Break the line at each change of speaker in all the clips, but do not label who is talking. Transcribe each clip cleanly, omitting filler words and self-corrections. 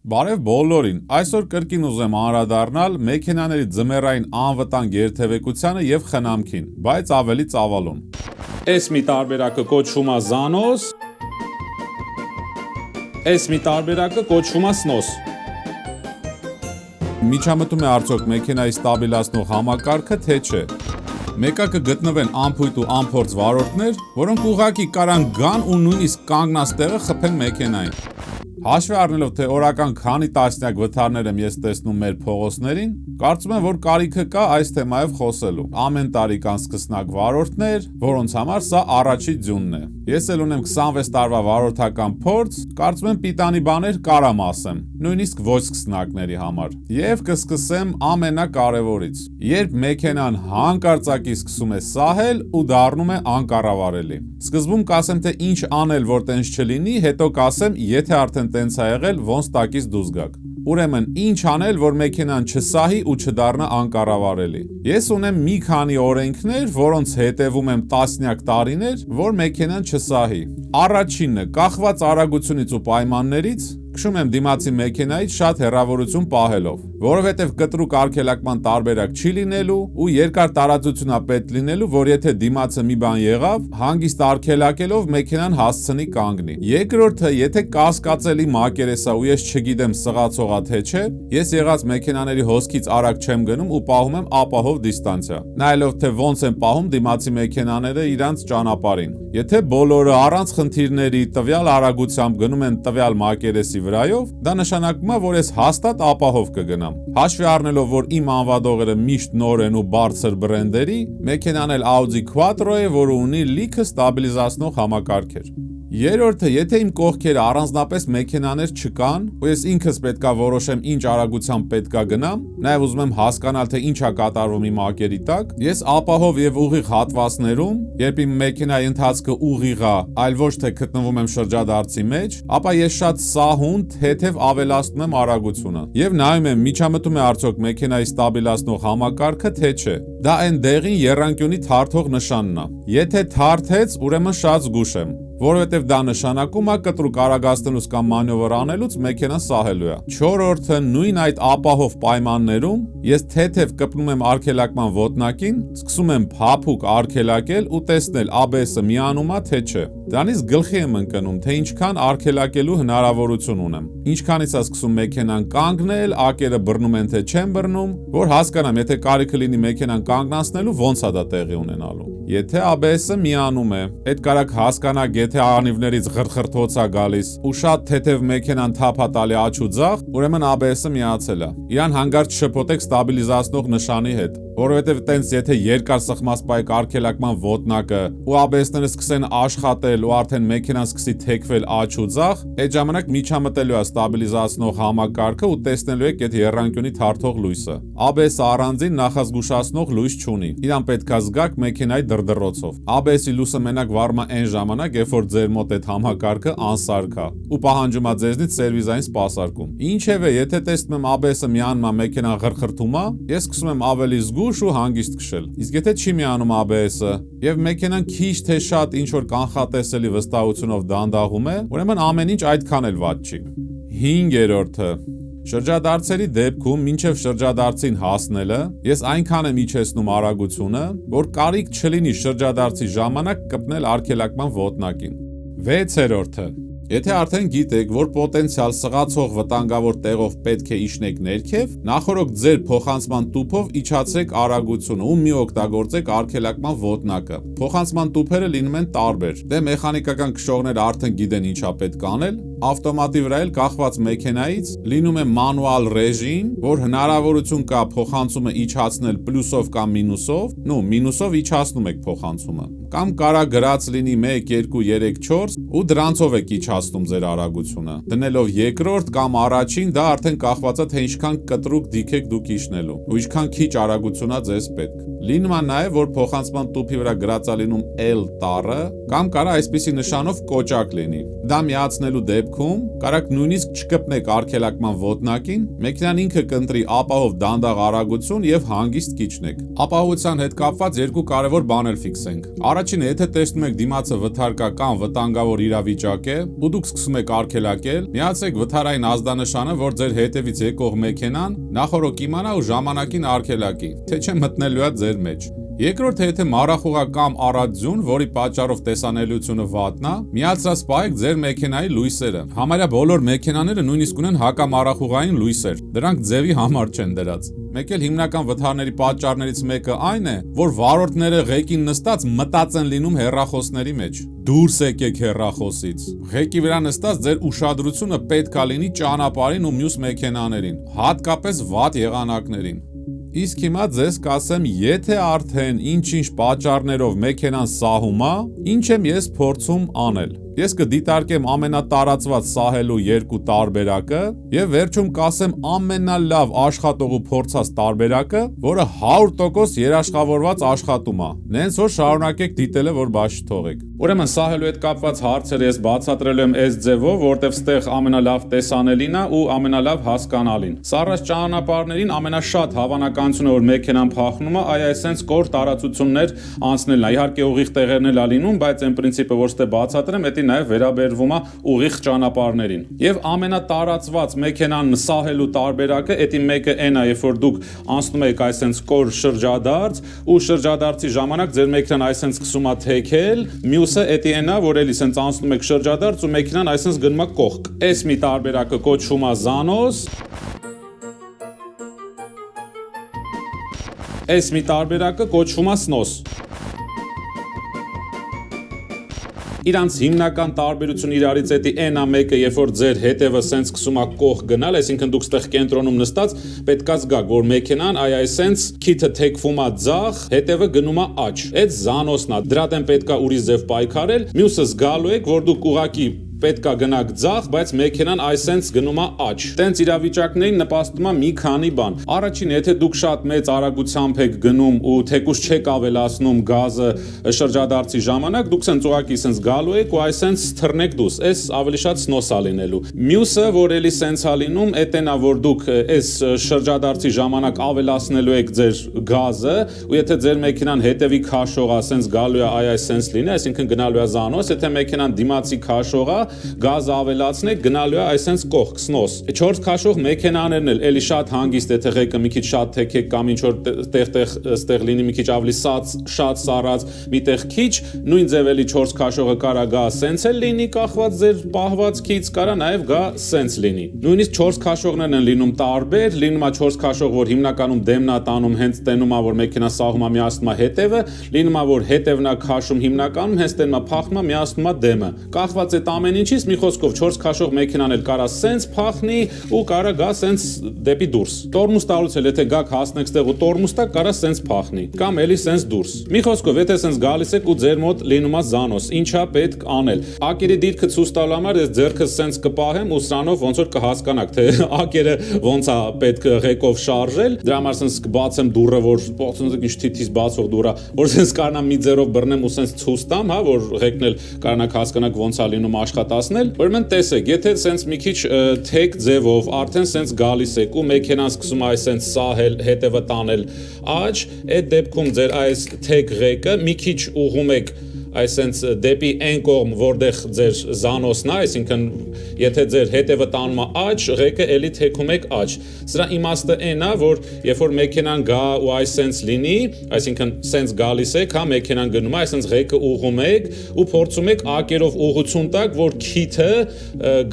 Բարև բոլորին, այսօր կրկին ուզեմ անդրադառնալ մեքենաների ձմեռային անվտանգ երթևեկությանը եւ խնամքին, բայց ավելի ծավալուն։
Այս մի տարբերակը կոչվում է Zanos, այս մի տարբերակը կոչվում է Snos։
Միջամտում է արդյոք մեքենայի ստաբիլացնող համակարգը, թե չէ։ Մեկը կգտնվեն անփույթ ու անփորձ վարորդներ, որոնք ուղղակի կարան գան ու նույնիսկ կանգնած տեղը խփեն մեքենային։ Հաշվի առնելով, թե օրական քանի տասնյակ վթարներ եմ ես տեսնում մեր փողոցներին, կարծում եմ, որ կարիքը կա այս թեմայով խոսելու։ Ամեն տարի կան սկսնակ վարորդներ, որոնց համար սա առաջի ձյունն է։ Ես էլ ունեմ 26 տարվա վարորդական փորձ, կարծում եմ պիտանի բաներ կարամ ասեմ, նույնիսկ ոչ սկսնակների համար։ Եվ կսկսեմ ամենակարևորից։ Երբ մեքենան հանկարծակի սկսում է սահել ու դառնում է անկառավարելի։ Սկզբում կասեմ, թե ինչ անել, որ տենց չլինի, հետո կասեմ, եթե արդեն տենց է եղել, ոնց տակից դուրս գաք։ Ուրեմն, ինչ անել, որ մեքենան չսահի ու չդառնա անկառավարելի։ Ես ունեմ մի քանի օրենքներ, որոնց հետևում եմ տասնյակ տարիներ, որ մեքենան չսահի։ Առաջինը, կախված արագությունից ու պայմաններից, քշում եմ դիմացի մեքենայից շատ հեռավորություն պահելով, որովհետև կտրուկ արգելակման տարբերակ չի լինելու ու երկար տարածություն է պետք լինելու, որ եթե դիմացը մի բան եղավ, հանգիստ արգելակելով մեքենան հասցնի կանգնի։ Երկրորդը, եթե կասկածելի մակերես է ու ես չգիտեմ սղացողա թե չէ, ես եղած մեքենաների հոսքից արագ չեմ գնում ու պահում եմ ապահով դիստանցիա, նայելով թե ոնց են պահում դիմացի մեքենաները իրանց ճանապարհին։ Եթե բոլորը առանց խնդիրների տվյալ արագությամբ գնում են տվյալ մակերեսի վրայով, դա նշանակում է, որ ես հաստատ ապահով կգնամ։ Հաշվի առնելով, որ իմ անվադողերը միշտ նոր են ու բարձր բրենդերի, մեքենան էլ Audi Quattro է, որը ունի լիքը ստաբիլիզացնող համակարգեր։ Երրորդը, եթե իմ կողքերը առանձնապես մեքենաներ չկան, ու ես ինքս պետքա որոշեմ ինչ արագությամբ պետքա գնամ, նաև ուզում եմ հասկանալ, թե ինչ է կատարվում իմ ակերի տակ, ես ապահով եւ ուղիղ հատվածներում, երբ իմ մեքենայի ընթացքը ուղիղ է, այլ ոչ թե գտնվում եմ շրջադարձի մեջ, ապա ես շատ սահուն, թեթև ավելացնում եմ արագությունը։ Եվ նայում եմ, միջամտում է արդյոք մեքենայի ստաբիլացնող համակարգը, թե չէ։ Դա այն դեղին եռանկյունի թարթող նշանն է։ Եթե թարթեց, ուրեմն շատ զգուշ եմ, որովհետև դա նշանակում է կտրուկ արագացնելուց կամ մանևր անելուց մեքենան սահելու է։ Չորրորդը, նույն այդ ապահով պայմաններում ես թեթև կպնում եմ արգելակման ոտնակին, սկսում եմ փափուկ արգելակել ու տեսնել ABS-ը միանում է թե չէ։ Դրանից գլխի եմ ընկնում, թե ինչքան արգելակելու հնարավորություն ունեմ։ Ինչքանից է սկսում մեքենան կանգնել, ակերը բռնում են թե չեն բռնում, որ հասկանամ, եթե կարիքը լինի մեքենան կանգնացնելու, ոնց է դա տեղի ունենալու։ Եթե ABS-ը միանում է, այդ կարակ հասկանաք, եթե անիվներից ղրխրթոց է գալիս ու շատ թեթև մեքենան թափ է տալի աջ ու ձախ, ուրեմն ABS-ը միացել է։ Իրան հանգարց չշփոթեք ստաբիլիզացնող նշանի հետ, որովհետև տենց եթե երկար սխմած պայք արգելակման ոտնակը ու ABS-ները սկսեն աշխատել ու արդեն մեքենան սկսի թեքվել աջ ու ձախ, այդ ժամանակ միջամտելու է ստաբիլիզացնող համակարգը ու տեսնելու եք այդ եռանկյունի թարթող լույսը։ ABS-ը առանձին նախազգուշացնող լույս չունի։ Իրան պետքա զգաք մեքենայի դրդռոցով։ ABS-ի լույսը մենակ վառում է այն ժամանակ, երբ որ ձեր մոտ այդ համակարգը անսարք է ու պահանջում է ձեզնից սերվիզային սպասարկում։ Ինչևէ, եթե տեսնում եմ ABS-ը միանում է, մեքենան ղրխրթում է, ես սկսում եմ ավելի զգուշ ու հանգիստ քշել։ Իսկ եթե չի միանում ABS-ը եւ մեքենան քիչ թե շատ ինչ որ կանխատեսելի վստահությունով դանդաղում է, ուրեմն ամեն ինչ այդքան էլ վատ չի։ 5-րդը, շրջադարձերի դեպքում մինչև շրջադարձին հասնելը ես այնքան եմ իջեցնում արագությունը, որ կարիք չլինի շրջադարձի ժամանակ կպնել արգելակման ոտնակին։ 6-րդը, եթե արդեն գիտեք, որ պոտենցիալ սղացող վտանգավոր տեղով պետք է իջնեք ներքև, նախորդ ձեր փոխանցման տուփով իջացրեք արագությունը ու մի օգտագործեք արգելակման ոտնակը։ Փոխանցման տուփերը լինում են տարբեր։ Դե մեխանիկական քշողները արդեն գիտեն ինչա պետք անել։ Ավտոմատի վրա էլ կախված մեքենայից լինում է մանուալ ռեժիմ, որ հնարավորություն կա փոխանցումը իջացնել պլյուսով կամ մինուսով, մինուսով իջացնում եք փոխանցումը։ Կամ կարա գրած լինի 1, 2, 3, 4 ու դրանցով եք իջացնում ձեր արագությունը։ Դնելով երկրորդ կամ առաջին, դա արդեն կախված է թե ինչքան կտրուկ դիք եք դուք իջնելու ու ինչքան քիչ արագություն է ձեզ պետք։ Լինում է նաև, որ փոխանցման տուփի վրա գրած է լինում L տառը, կամ կարա այսպիսի նշանով կոճակ լինի։ Դա միացնելու դեպքում կարաք նույնիսկ չկպնեք արգելակման ոտնակին, մեքենան ինքը կընտրի ապահով դանդաղ արագություն եւ հանգիստ կիջնեք։ Ապահովության հետ կապված երկու կարևոր բաներ ֆիքսենք։ Առաջինը, եթե տեսնում եք դիմացը վթարկական վտանգավոր իրավիճակ է, ու դուք սկսում եք արգելակել, միացեք վթարային ազդանշանը, որ ձեր հետևից եկող մեքենան նախորոք իմանա ու ժամանակին արգելակի, թե չէ մտնելու է ձեր մեջ։ Երկրորդը, եթե մառախուղ կամ առածություն, որի պատճառով տեսանելիությունը վատնա, միացրած պահեք ձեր մեքենայի լույսերը։ Համարյա բոլոր մեքենաները նույնիսկ ունեն հակամառախուղային լույսեր։ Դրանք ձևի համար չեն դրած։ Մեկ էլ հիմնական վթարների պատճառներից մեկը այն է, որ վարորդները ղեկին նստած մտածեն լինում հեռախոսների մեջ։ Դուրս եկեք հեռախոսից։ Ղեկի վրա նստած ձեր ուշադրությունը պետք է լինի ճանապարհին ու մյուս մեքենաներին, հատկապես վատ եղանակներին։ Իսկ հիմա ձեզ կասեմ, եթե արդեն ինչ-ինչ պատճառներով մեքենան սահում է, ինչ եմ ես փորձում անել։ Ես կդիտարկեմ ամենատարածված սահելու երկու տարբերակը եւ վերջում կասեմ ամենալավ աշխատող ու փորձած տարբերակը, որը 100% երաշխավորված աշխատում է։ Նենց որ շարունակեք դիտելը, որ բաց չթողեք։
Ուրեմն սահելու հետ կապված հարցերը ես բացատրել եմ այս ձևով, որտեղ ստեղ ամենալավ տեսանելին է ու ամենալավ հասկանալին։ Սառած ճանապարհներին ամենաշատ հավանականությունը, որ մեքենան փախնում է, այսենց կոր տարածություններ անցնելն է։ Իհարկե ուղիղ տեղերն էլ լինում, բայց այն պրինցիպը, որ ստե բացատրեմ, դա նաև վերաբերվում է ուղիղ ճանապարհներին։ Եվ ամենատարածված մեքենան սահելու տարբերակը, դա մեկը այն է, երբ որ դուք անցնում եք այսենց կոր շրջադարձ ու շրջադարձի ժամանակ ձեր մեքենան այսենց սկսում է թեքել, մյուսը դա այն է, որ էլի այսենց անցնում եք շրջադարձ ու մեքենան այսենց գնում է կողք։ Այս մի տարբերակը կոչվում է զանոս։ Այս մի տարբերակը կոչվում է սնոս։ Իրանց հիմնական տարբերությունը իրարից այն է մեկը, երբ որ ձեր հետևը սենց սկսում է կողք գնալ, այսինքն դուք ստեղ կենտրոնում նստած պետքա զգաք, որ մեքենան այսենց քիթը թեքվում է ձախ, հետևը գնում է աջ։ Այդ զանոսն է, դրա դեմ պետքա ուրիշ ձև պայքարել։ Մյուսը զգալու եք, որ դուք ուղակի պետքա գնաք ձախ, բայց մեքենան այսենց գնում է աջ։ Տենց իրավիճակներին նպաստում է մի քանի բան։ Առաջին, եթե դուք շատ մեծ արագությամբ եք գնում ու թեկուզ չեք ավելացնում գազը շրջադարձի ժամանակ, դուք սենց ուղակի սենց գալու եք ու այսենց թռնեք դուս։ Այս ավելի շատ սնոս է լինելու։ Մյուսը, որ էլի սենց է լինում, դա որ դուք այս շրջադարձի ժամանակ ավելացնելու եք ձեր գազը, ու եթե ձեր մեքենան հետևի քաշող է, սենց գալու է այսենց լինի, այսինքն գնալու է զանոս, եթե մեքենան դիմացի քաշող է, գազը ավելացնեք, գնալու է այսենց կողք, սնոս։ 4 քաշող մեքենաներն էլ էլի շատ հանգիստ, եթե ղեկը մի քիչ շատ թեքեք կամ ինչ որ տեղ ստեղ լինի մի քիչ ավելի շատ սառած, միտեղ քիչ, նույն ձև էլի 4 քաշողը կարա գա սենց էլ լինի, կախված ձեր պահվածքից, կարա նաև գա սենց լինի։ Նույնիսկ 4 քաշողներն են լինում տարբեր, լինում է 4 քաշող, որ հիմնականում դեմն է տանում, հենց տենում է, որ մեքենա սահում է, միացնում է հետևը, լինում է, որ հետևն է քաշում հիմնականում, հենց տենում է, փախնում է, միացնում է դեմը։ Կախված այդ ամեն ինչից, մի խոսքով 4 քաշող մեքենան էլ կարա սենց փախնի ու կարա գա սենց դեպի դուրս։ Տորմուս տալուց էլ եթե գաք հասնեք ստեղ ու տորմուս տակ, կարա սենց փախնի կամ էլի սենց դուրս։ Մի խոսքով, եթե սենց գալիս եք ու ձեր մոտ լինում է զանոս, ինչա պետք անել։ Ակերի դիրքը ցույց տալու համար ես ձեռքս սենց կպահեմ ու սրանով ոնց որ կհասկանաք, թե ակերը ոնց է պետք ղեկով շարժել։ Դրա համար սենց կբացեմ դուռը, որ ոնց ինչ թիթիզ բացող դուռ է, որ սենց կարողանամ մի ձեռով բռնեմ ու սենց ցույց տամ, հա, որ ղեկն էլ կարողանաք հասկանաք ոնց է լինում աշխատացնել։ Ուրեմն տեսեք, եթե սենց մի քիչ թեք ձևով արդեն սենց գալիս եք ու մեքենան սկսում է այսենց սահել, հետևը տանել աջ, այդ դեպքում ձեր այս թեք ղեկը մի քիչ ուղում եք այսենց դեպի այն կողմ, որտեղ ձեր զանոսն է, այսինքն եթե ձեր հետևը տանում է աջ, ղեկը էլի թեքում եք աջ։ Սրա իմաստը այն է, որ երբ որ մեքենան գա ու այսենց լինի, այսինքն սենց գալիս եք, հա, մեքենան գնում է, այսենց ղեկը ուղում եք ու փորձում եք ակերով ուղղություն տակ, որ քիթը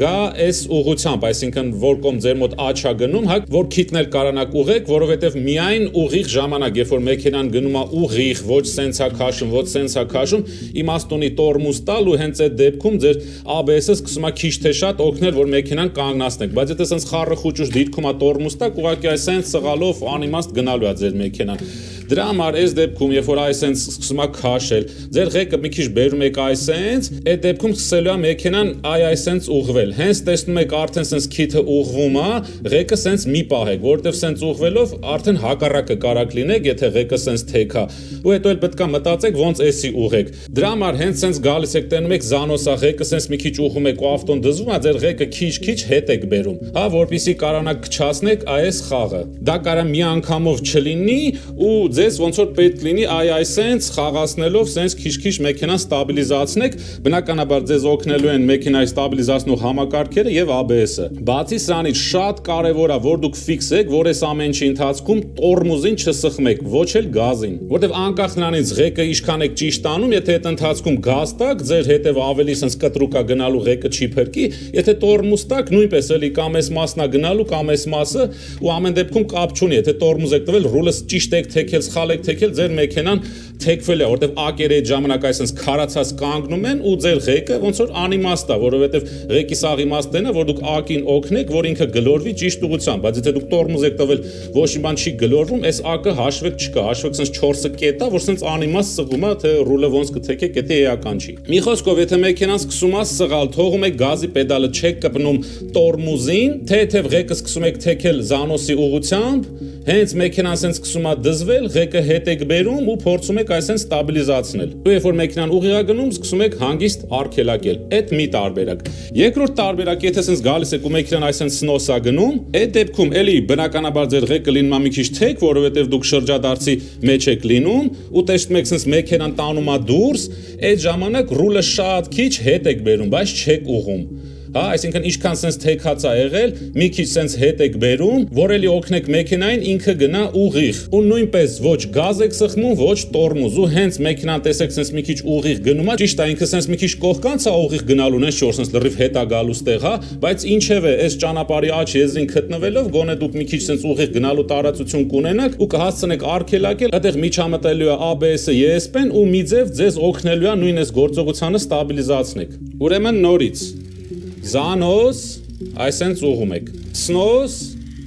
գա այս ուղղությամբ, այսինքն որ կողմ ձեր մոտ աջ է գնում, հա, որ քիթն էլ կարողանաք ուղղեք, որովհետև միայն ուղիղ ժամանակ, երբ որ մեքենան գնում է ուղիղ, ոչ սենց է քաշում, ոչ սենց է քաշում, իմաստ ունի տորմուս տալ ու հենց այդ դեպքում ձեր ABS-ը սկսում է քիչ թե շատ օգնել, որ մեքենան կանգնացնեք, բայց եթե սենց խառը խուճուճ դիրքում է տորմուս տակ, ուղղակի այսենց սղալով անիմաստ գնալու է ձեր մեքենան։ Դրա համար այս դեպքում, երբ որ այսենց սկսում է քաշել, ձեր ղեկը մի քիչ բերում եք այսենց, այդ դեպքում սկսելու է մեքենան այսենց ուղղվել։ Հենց տեսնում եք արդեն սենց քիթը ուղղվում է, ղեկը սենց մի պահեք, որովհետև սենց ուղղվելով արդեն հակառակը կարակ լինեք, եթե ղեկը սենց թեք է։ Ու հետո էլ պետք է մտածեք ոնց էսի ուղղեք։ Դրա համար հենց սենց գալիս եք տենում եք զանոսա ղեկը սենց մի քիչ ուղղում եք ու ավտոն դզվում է, ձեր ղեկը քիչ հետ եք բերում, հա, որպեսզի կարողանաք քչացնեք այս խաղը։ Դա կարա մի անգամով չլինի ու ձեզ ոնց որ պետք լինի այսենց խաղացնելով սենց քիչ մեքենան ստաբիլիզացնեք, բնականաբար ձեզ օգնելու են մեքենայի ստաբիլիզացնող համակարգերը եւ ABS-ը։ Բացի սրանից շատ կարեւոր է, որ դուք ֆիքսեք, որ այս ամեն ինչի ընթացքում տորմուզին չսխմեք, ոչ էլ գազին, որտեւ անկախ նրանից ղեկը ինչքան եք ճիշտ անում, եթե այդ ընթացքում գազ տակ, ձեր հետեւ ավելի սենց կտրուկ է գնալու, ղեկը չի փրկի, եթե տորմուզ տակ, նույնպես էլի կամ այս մասն է գնալու, կամ այս մասը, ու ամեն դեպքում կապ չունի, եթե տորմուզ եք տվել, ռուլը ճիշտ եք թեքել, սխալ եք թեքել, ձեր մեքենան թեքվել է, որտեվ ակերը այդ ժամանակ այսպես քարացած կանգնում են ու ձեր ղեկը ոնց որ անիմաստ է, որովհետև ղեկի սաղ իմաստն է, որ դուք ակին օգնեք, որ ինքը գլորվի ճիշտ ուղղությամբ, բայց եթե դուք տորմուզ եք տվել, ոչ մի բան չի գլորվում, այս ակը հաշվեք չկա, հաշվեք sense 4-ը կետ է, որ sense անիմաստ սղում է, թե ռուլը ոնց կթեքեք, եթե էական չի։ Մի խոսքով, եթե մեքենան սկսում է սղալ, թողում եք գազի պեդալը չեք կպնում տորմուզին, թեթև ղեկը սկսում եք թեքել զանոսի ուղղությամբ, հենց մեքենան sense սկսում է դզվել, ղեկը հետ եք բերում ու փորձում եք այսպես ստաբիլիզացնել։ Ու երբ որ մեքենան ուղիղ է գնում, սկսում եք հանգիստ արգելակել։ Այդ մի տարբերակ։ Երկրորդ տարբերակ, եթե sense գալիս եք ու մեքենան այսպես սնոս է գնում, այդ դեպքում էլի բնականաբար ձեր ղեկը լինում է մի քիչ թեք, որովհետև դուք շրջադարձի մեջ եք լինում ու տեսնում եք sense մեքենան տանում է դուրս, այդ ժամանակ ռուլը շատ քիչ հետ եք բերում, բայց չեք ուղում։ Հա, այսինքն ինչքան sense թեքած է եղել, մի քիչ sense հետ եք բերում, որ էլի օգնեք մեքենային ինքը գնա ուղիղ։ Ու նույնպես ոչ գազ եք սխմում, ոչ տորմուզ, ու հենց մեքենան տեսեք sense մի քիչ ուղիղ գնում է, ճիշտ է ինքը sense մի քիչ կողքանց է ուղիղ գնալու, նես չոր sense լրիվ հետ է գալու ստեղ, հա, բայց ինչևէ, այս ճանապարհի աջ եզրին գտնվելով գոնե դուք մի քիչ sense ուղիղ գնալու տարածություն կունենաք ու կհասցնեք արգելակել, այդտեղ միջամտելու է ABS-ը, ESP-ն ու մի ձև ձեզ օգնելու է նույն այս գործողությանը ստաբիլիզացնեք։ Ուրեմն նորից Զանոս, այսենց ուղում եք, սնոս,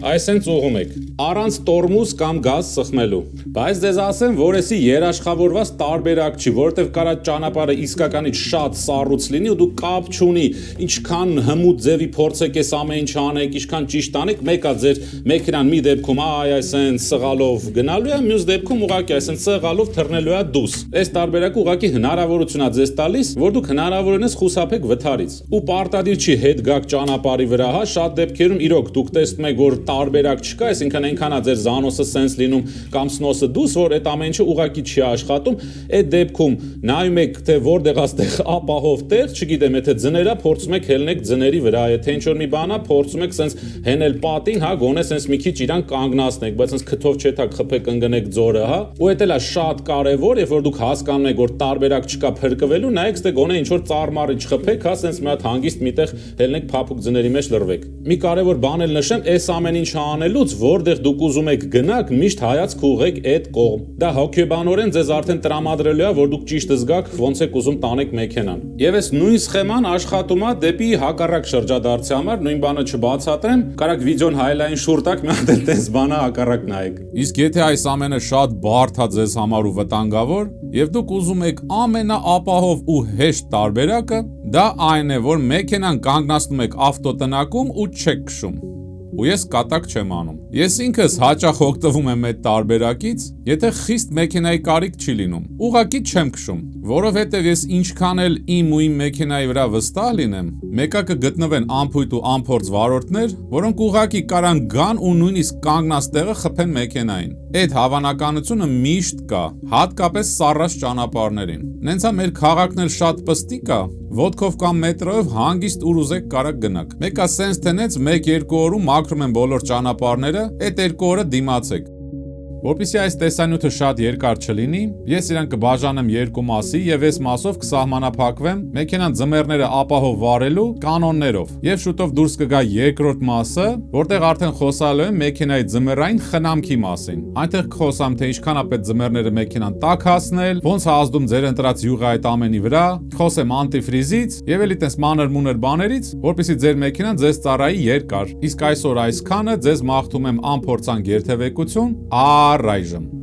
այսենց ուղում եք, առանց տորմուզ կամ գազ սխմելու։ Բայց դեզ ասեմ, որ էսի երաշխավորված տարբերակ չի, որովհետև կարա ճանապարհը իսկականից շատ սառույց լինի ու դուք կապ չունի, ինչքան հմուտ ձևի փորձեք այս ամեն ինչ անեք, ինչքան ճիշտ անեք, մեկը ձեր մեքենան մի դեպքում այսենց սղալով գնալու է, մյուս դեպքում ուղղակի այսենց սղալով թռնելու է դուս։ Այս տարբերակը ուղղակի հնարավորություն է ձեզ տալիս, որ դուք հնարավորինս խուսափեք վթարից։ Ու պարտադիր չի հետ գաք ճանապարհի վրա, հա, շատ դեպքերում իրոք դուք տեսնում եք, որ տարբերակ չկա, այսինքն այնքան է ձեր զանոսը sense լինում կամ սնոսը դուս, որ այդ ամեն ինչը ուղղակի չի աշխատում, այդ դեպքում նայում եք, թե որտեղ աստեղ ապահով տեղ, չգիտեմ, եթե ձներա փորձում եք հելնեք ձների վրա, եթե ինչ որ մի բան է, փորձում եք sense հենել պատին, հա, գոնե sense մի քիչ իրան կանգնացնեք, բայց sense քթով չեթակ խփեք ընկնեք ձորը, հա, ու դա էլ է շատ կարևոր, երբ որ դուք հասկանում եք, որ տարբերակ չկա փրկվելու, նայեք, թե գոնե ինչ որ ծառմարի չխփեք, հա, sense մի հատ հանգիստ միտեղ հելնեք փափուկ ձների մեջ լրվեք։ Մի կարևոր բան էլ նշեմ, այս ամեն ինչ անելուց, որտեղ դուք ուզում եք գնաք, միշտ հայացք ուղղեք այդ կողմ։ Դա հոգեբանորեն ձեզ արդեն տրամադրելու է, որ դուք ճիշտ զգաք, ոնց եք ուզում տանեք մեքենան։ Եվ այս նույն սխեման աշխատում է դեպի հակառակ շրջադարձի համար, նույն բանը չբացատրեմ, կարաք վիդեոն հայլային շուռ տակ մի հատ տես բանը հակառակ նայեք։ Իսկ եթե այս ամենը շատ բարդ է ձեզ համար ու վտանգավոր, եւ դուք ուզում եք ամենաապահով ու հեշտ տարբերակը, դա այն է, որ մեքենան կանգնացնում եք ավտոտնակում ու չեք քշում։ Ու ես կատակ չեմ անում։ Ես ինքս հաճախ օգտվում եմ այդ տարբերակից, եթե խիստ մեքենայի կարիք չի լինում։ Ուղղակի չեմ քշում, որովհետև ես ինչքան էլ իմ ու իմ մեքենայի վրա վստահ լինեմ, մեկը կգտնվեն անփույթ ու անփորձ վարորդներ, որոնք ուղղակի կարան գան ու նույնիսկ կանգնած տեղը խփեն մեքենային։ Այդ հավանականությունը միշտ կա, հատկապես սառած ճանապարհներին։ Նենց է մեր քաղաքն էլ շատ պստիկ է, ոտքով կամ մետրոյով հանգիստ ուր ուզեք կարակ գնաք։ Մեկը sense տնեց 1-2 օրում մաքրում են բոլոր ճանապարհները, այդ 2 օրը դիմացեք։ Որպեսզի այս տեսանյութը շատ երկար չլինի, ես իրան կբաժանեմ երկու մասի եւ այս մասով կսահմանափակվեմ մեքենան ձմեռները ապահով վարելու կանոններով։ Եվ շուտով դուրս կգա երկրորդ մասը, որտեղ արդեն խոսալու եմ մեքենայի ձմեռային խնամքի մասին։ Այնտեղ կխոսամ, թե ինչքան է պետք ձմեռները մեքենան տաք հասնել, ոնց է ազդում ձեր ընտրած յուղը այդ ամենի վրա, խոսեմ անտիֆրիզից եւ էլի տես մանր-մուներ բաներից, որպեսզի ձեր մեքենան ձեզ ծառայի երկար։ Իսկ այսօր այսքանը ձեզ մաղթում եմ անփորձանք երթևեկություն, առայժմ։